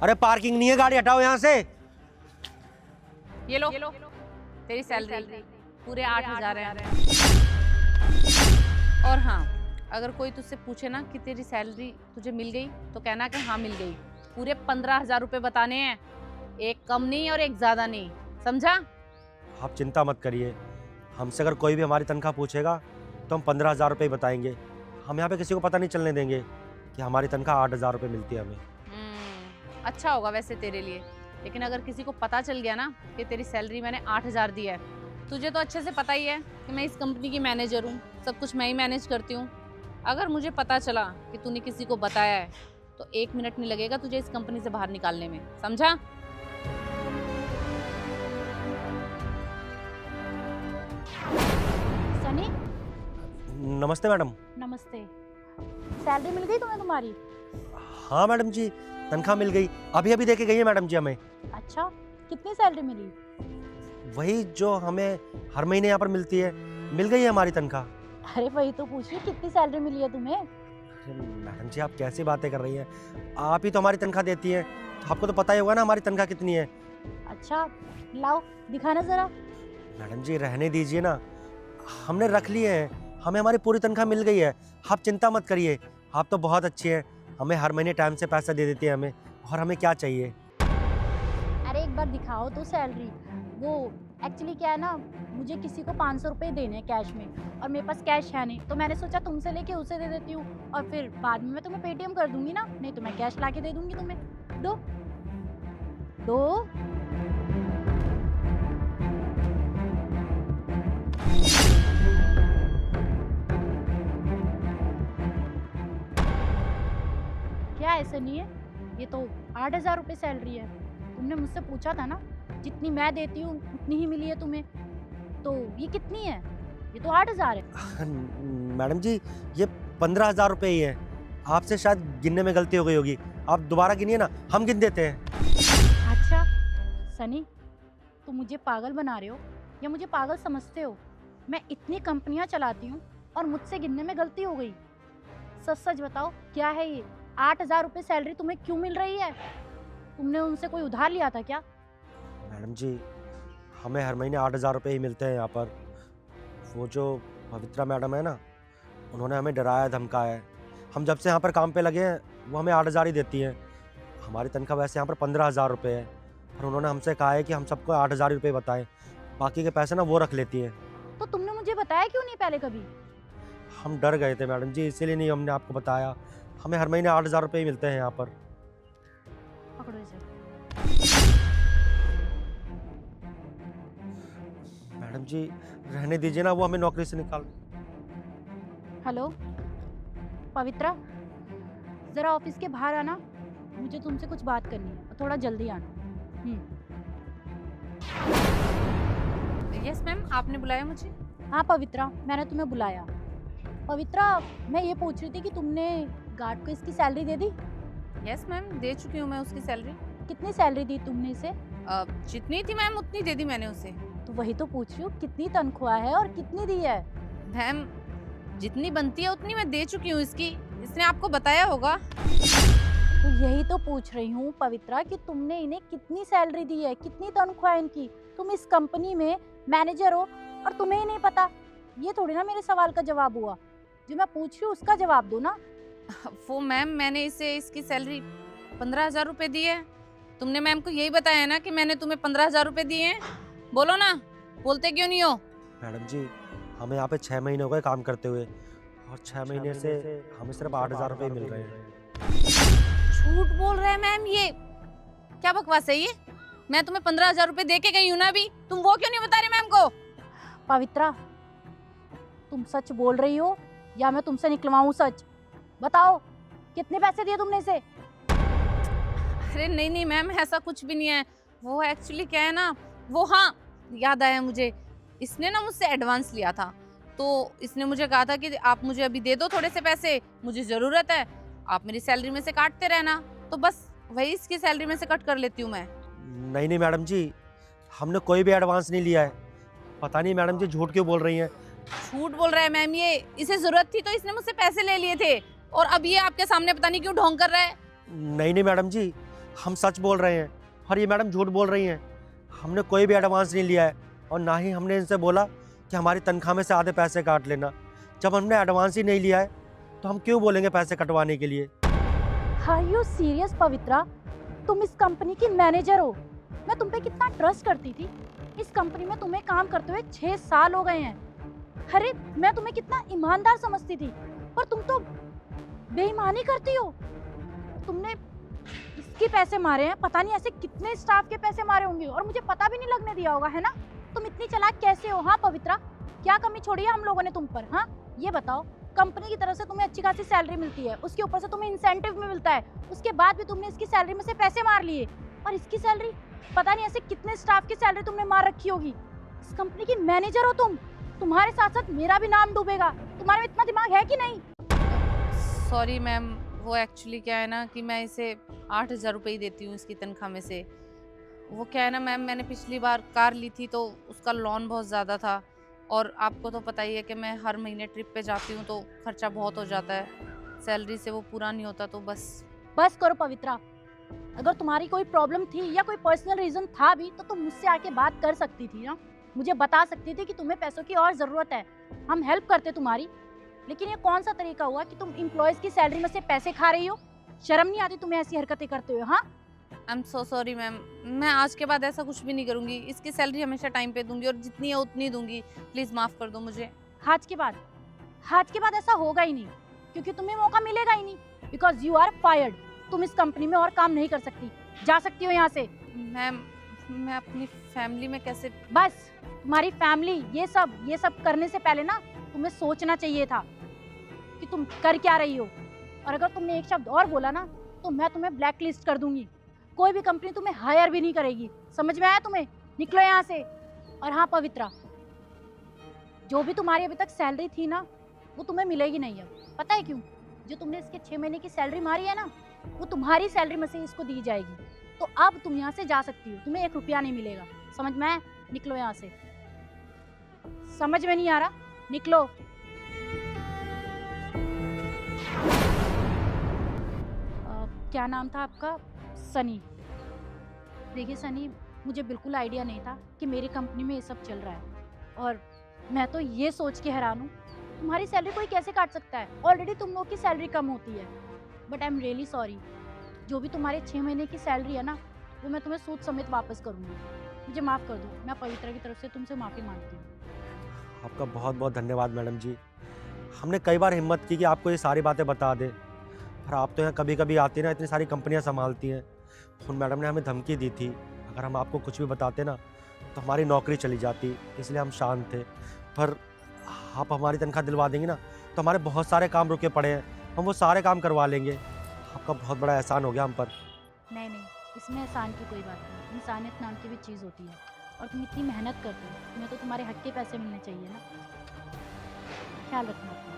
अरे पार्किंग नहीं है, गाड़ी हटाओ यहाँ से। ये लो तेरी सैलरी पूरे 8,000 है। और हाँ, अगर कोई तुझसे पूछे ना कि तेरी सैलरी तुझे मिल गई तो कहना कि हाँ मिल गई। पूरे 15,000 रुपए बताने हैं, एक कम नहीं और एक ज्यादा नहीं, समझा? आप चिंता मत करिए, हमसे अगर कोई भी हमारी तनख्वाह पूछेगा तो हम 15,000 रुपये ही बताएंगे। हम यहाँ पे किसी को पता नहीं चलने देंगे कि हमारी तनख्वाह 8,000 रुपये मिलती है हमें। अच्छा होगा वैसे तेरे लिए, लेकिन अगर किसी को पता चल गया ना कि तेरी सैलरी मैंने 8,000 दी है, तुझे तो अच्छे से पता ही है कि मैं इस कंपनी की मैनेजर हूँ, सब कुछ मैं ही मैनेज करती हूँ। अगर मुझे पता चला कि तूने किसी को बताया है तो 1 मिनट नहीं लगेगा तुझे इस कंपनी से बाहर निकालने में, समझा? सनी, नमस्ते मैडम। नमस्ते। सैलरी मिल गई तुम्हें तुम्हारी? हाँ मैडम जी, तनख्वाह मिल गई, अभी अभी देके गई है मैडम जी हमें। अच्छा, कितनी सैलरी मिली? वही जो हमें हर महीने यहाँ पर मिलती है, मिल गई है हमारी तनख्वाह। अरे वही तो पूछ रही, कितनी सैलरी मिली है तुम्हें? अरे मैडम जी, आप कैसी बातें कर रही हैं? आप ही तो हमारी तनख्वाह देती हैं, तो आपको तो पता ही होगा ना हमारी तनख्वाह कितनी है। अच्छा, लाओ दिखाना जरा। मैडम जी रहने दीजिए ना, हमने रख लिए हैं, हमें हमारी पूरी तनख्वाह मिल गई है। आप चिंता मत करिए, आप तो बहुत अच्छी हैं, हमें हर महीने टाइम से पैसा दे देती है हमें, और हमें क्या चाहिए। अरे एक बार दिखाओ तो सैलरी। वो एक्चुअली क्या है ना, मुझे किसी को 500 रुपये देने हैं कैश में, और मेरे पास कैश है नहीं, तो मैंने सोचा तुमसे लेके उसे दे देती हूँ, और फिर बाद में मैं तुम्हें पेटीएम कर दूंगी ना, नहीं तो मैं कैश ला के दे दूंगी तुम्हें। दो दो। क्या ऐसा नहीं है, ये तो 8,000 रुपये सैलरी है। तुमने मुझसे पूछा था ना, जितनी मैं देती हूँ उतनी ही मिली है तुम्हें, तो ये कितनी है? ये तो 8,000 है। मैडम जी ये 15,000 रुपये ही है, आपसे शायद गिनने में गलती हो गई होगी, आप दोबारा गिनिए ना, हम गिन देते हैं। अच्छा सनी, तुम मुझे पागल बना रहे हो या मुझे पागल समझते हो? मैं इतनी कंपनियां चलाती हूँ और मुझसे गिनने में गलती हो गई। सच सच बताओ, क्या है ये? 8,000 रुपये सैलरी तुम्हें क्यों मिल रही है? तुमने उनसे कोई उधार लिया था क्या? मैडम जी हमें हर महीने 8,000 रुपये ही मिलते हैं यहाँ पर। वो जो पवित्रा मैडम है ना, उन्होंने हमें डराया धमकाया है। हम जब से यहाँ पर काम पे लगे हैं वो हमें 8,000 ही देती हैं। हमारी तनख्वाह वैसे यहाँ पर 15,000 रुपये है, पर उन्होंने हमसे कहा है कि हम सबको 8,000 रुपये बताएं, बाकी के पैसे ना वो रख लेती हैं। तो तुमने मुझे बताया क्यों नहीं पहले कभी? हम डर गए थे मैडम जी, इसीलिए नहीं हमने आपको बताया। हमें हर महीने 8,000 रुपये ही मिलते हैं यहाँ पर। पकड़ो इसे। मैडम जी रहने दीजिए ना, वो हमें नौकरी से निकाल। हेलो पवित्रा, ज़रा ऑफिस के बाहर आना, मुझे तुमसे कुछ बात करनी है, और थोड़ा जल्दी आना। यस मैम, आपने बुलाया मुझे? हाँ पवित्रा, मैंने तुम्हें बुलाया। पवित्रा, मैं ये पूछ रही थी कि तुमने गार्ड को इसकी सैलरी दे दी? यस मैम, दे चुकी हूँ मैं उसकी सैलरी। कितनी सैलरी दी तुमने इसे? जितनी थी मैम उतनी दे दी मैंने उसे। तो वही तो पूछ रही हूँ, कितनी तनख्वाह है और कितनी दी है? मैम जितनी बनती है उतनी मैं दे चुकी हूँ इसकी, इसने आपको बताया होगा। तो यही तो पूछ रही हूँ पवित्रा कि तुमने इन्हें कितनी सैलरी दी है, कितनी तनख्वाह है इनकी? तुम इस कंपनी में मैनेजर हो और तुम्हें ही नहीं पता? ये थोड़ी ना मेरे सवाल का जवाब हुआ, जो मैं पूछ रही हूँ उसका जवाब दो ना। वो मैम मैंने इसे इसकी सैलरी 15,000 रुपये दी है। तुमने मैम को यही बताया ना कि मैंने तुम्हें 15,000 रुपये दिए हैं? बोलो ना, बोलते क्यों नहीं हो? मैडम जी हमें यहाँ पे 6 महीने हो गए काम करते हुए, और 6 महीने से हमें सिर्फ 8,000 रुपये मिल रहे हैं। झूठ बोल रहे हैं मैम, ये क्या बकवास है ये? मैं तुम्हें 15,000 रुपये दे के गई हूँ ना अभी, तुम वो क्यों नहीं बता रहे मैम को? पवित्रा, तुम सच बोल रही हो या मैं तुमसे निकलवाऊं सच? बताओ, कितने पैसे दिए तुमने इसे? अरे नहीं नहीं मैम, ऐसा कुछ भी नहीं है। वो एक्चुअली क्या है ना, वो हाँ याद आया मुझे, इसने ना मुझसे एडवांस लिया था, तो इसने मुझे कहा था कि आप मुझे अभी दे दो थोड़े से पैसे, मुझे ज़रूरत है, आप मेरी सैलरी में से काटते रहना, तो बस वही इसकी सैलरी में से कट कर लेती हूँ मैं। नहीं नहीं मैडम जी, हमने कोई भी एडवांस नहीं लिया है। पता नहीं मैडम जी झूठ क्यों बोल रही हैं। झूठ बोल रहा है मैम, ये इसे ज़रूरत थी तो इसने मुझसे पैसे ले लिए थे, और अब ये आपके सामने पता नहीं क्यों ढोंग कर रहा है। नहीं नहीं मैडम जी, हम सच बोल रहे हैं और ये मैडम झूठ बोल रही हैं। हमने कोई भी एडवांस नहीं लिया है और ना ही हमने इनसे बोला कि हमारी तनख्वाह में से आधे पैसे काट लेना। जब हमने एडवांस ही नहीं लिया है तो हम क्यों बोलेंगे पैसे कटवाने के लिए? आर यू सीरियस पवित्रा? तुम इस कंपनी की मैनेजर हो। मैं तुम पे कितना ट्रस्ट करती थी। इस कंपनी में तुम्हें काम करते हुए 6 साल हो गए हैं। अरे मैं तुम्हें कितना ईमानदार समझती थी, पर तुम तो बेईमानी करती हो। तुमने इसके पैसे मारे हैं, पता नहीं ऐसे कितने स्टाफ के पैसे मारे होंगे और मुझे पता भी नहीं लगने दिया होगा, है ना? तुम इतनी चालाक कैसे हो? हाँ पवित्रा, क्या कमी छोड़ी है हम लोगों ने तुम पर? हाँ ये बताओ, कंपनी की तरफ से तुम्हें अच्छी खासी सैलरी मिलती है, उसके ऊपर से तुम्हें इंसेंटिव भी मिलता है, उसके बाद भी तुमने इसकी सैलरी में से पैसे मार लिए। और इसकी सैलरी, पता नहीं ऐसे कितने स्टाफ की सैलरी तुमने मार रखी होगी। इस कंपनी की मैनेजर हो तुम, तुम्हारे साथ साथ मेरा भी नाम डूबेगा। तुम्हारे में इतना दिमाग है कि नहीं? सॉरी मैम, वो एक्चुअली क्या है ना कि मैं इसे 8,000 रुपये ही देती हूँ इसकी तनख्वाह में से। वो क्या है ना मैम, मैंने पिछली बार कार ली थी तो उसका लोन बहुत ज़्यादा था और आपको तो पता ही है कि मैं हर महीने ट्रिप पे जाती हूँ तो खर्चा बहुत हो जाता है, सैलरी से वो पूरा नहीं होता। तो बस करो पवित्रा, अगर तुम्हारी कोई प्रॉब्लम थी या कोई पर्सनल रीजन था भी तो तुम मुझसे आके बात कर सकती थी ना, मुझे बता सकती थी कि तुम्हें पैसों की और ज़रूरत है, हम हेल्प करते तुम्हारी। लेकिन ये कौन सा तरीका हुआ कि तुम एम्प्लॉयज़ की सैलरी में से पैसे खा रही हो? शर्म नहीं आती तुम्हें ऐसी हरकतें करते हुए? हाँ I am so sorry ma'am, मैं आज के बाद ऐसा कुछ भी नहीं करूँगी। इसकी सैलरी हमेशा टाइम पे दूंगी और जितनी है उतनी दूंगी। प्लीज़ माफ़ कर दो मुझे। आज के बाद ऐसा होगा ही नहीं, क्योंकि तुम्हें मौका मिलेगा ही नहीं, बिकॉज यू आर फायर्ड। तुम इस कंपनी में और काम नहीं कर सकती, जा सकती हो यहाँ से। मैम मैं अपनी फैमिली में कैसे? बस तुम्हारी फैमिली, ये सब करने से पहले ना तुम्हें सोचना चाहिए था कि तुम कर क्या रही हो। और अगर तुमने एक शब्द और बोला ना तो मैं तुम्हें ब्लैक लिस्ट कर दूंगी, कोई भी कंपनी तुम्हें हायर भी नहीं करेगी। समझ में आया तुम्हें? निकलो यहाँ से। और हाँ पवित्रा, जो भी तुम्हारी अभी तक सैलरी थी ना वो तुम्हें मिलेगी नहीं अब। पता है क्यों? जो तुमने इसके 6 महीने की सैलरी मारी है ना, वो तुम्हारी सैलरी में से इसको दी जाएगी। तो अब तुम यहाँ से जा सकती हो, तुम्हें 1 रुपया नहीं मिलेगा। समझ में आया? निकलो यहाँ से। समझ में नहीं आ रहा? निकलो। क्या नाम था आपका? सनी। देखिए सनी, मुझे बिल्कुल आइडिया नहीं था कि मेरी कंपनी में ये सब चल रहा है और मैं तो ये सोच के हैरान हूँ तुम्हारी सैलरी कोई कैसे काट सकता है। ऑलरेडी तुम लोग की सैलरी कम होती है। But I am really sorry, जो भी तुम्हारे 6 महीने की सैलरी है ना वो मैं तुम्हें सूद समेत वापस करूँगी। मुझे माफ़ कर दो, मैं पवित्रा की तरफ से तुमसे माफ़ी मांगती हूँ। आपका बहुत बहुत धन्यवाद मैडम जी। हमने कई बार हिम्मत की कि आपको ये सारी बातें बता दें, पर आप तो यहाँ कभी कभी आती ना, इतनी सारी कंपनियाँ संभालती हैं। उन मैडम ने हमें धमकी दी थी अगर हम आपको कुछ भी बताते ना तो हमारी नौकरी चली जाती, इसलिए हम शांत थे। पर आप हमारी तनख्वाह दिलवा देंगी ना तो हमारे बहुत सारे काम रुके पड़े हैं, हम वो सारे काम करवा लेंगे। आपका बहुत बड़ा एहसान हो गया हम पर। नहीं, इसमें एहसान की कोई बात नहीं। इंसानियत नाम की भी चीज़ होती है और तुम इतनी मेहनत करते हो, तुम्हें तो तुम्हारे हक के पैसे मिलने चाहिए ना। ख्याल रखना।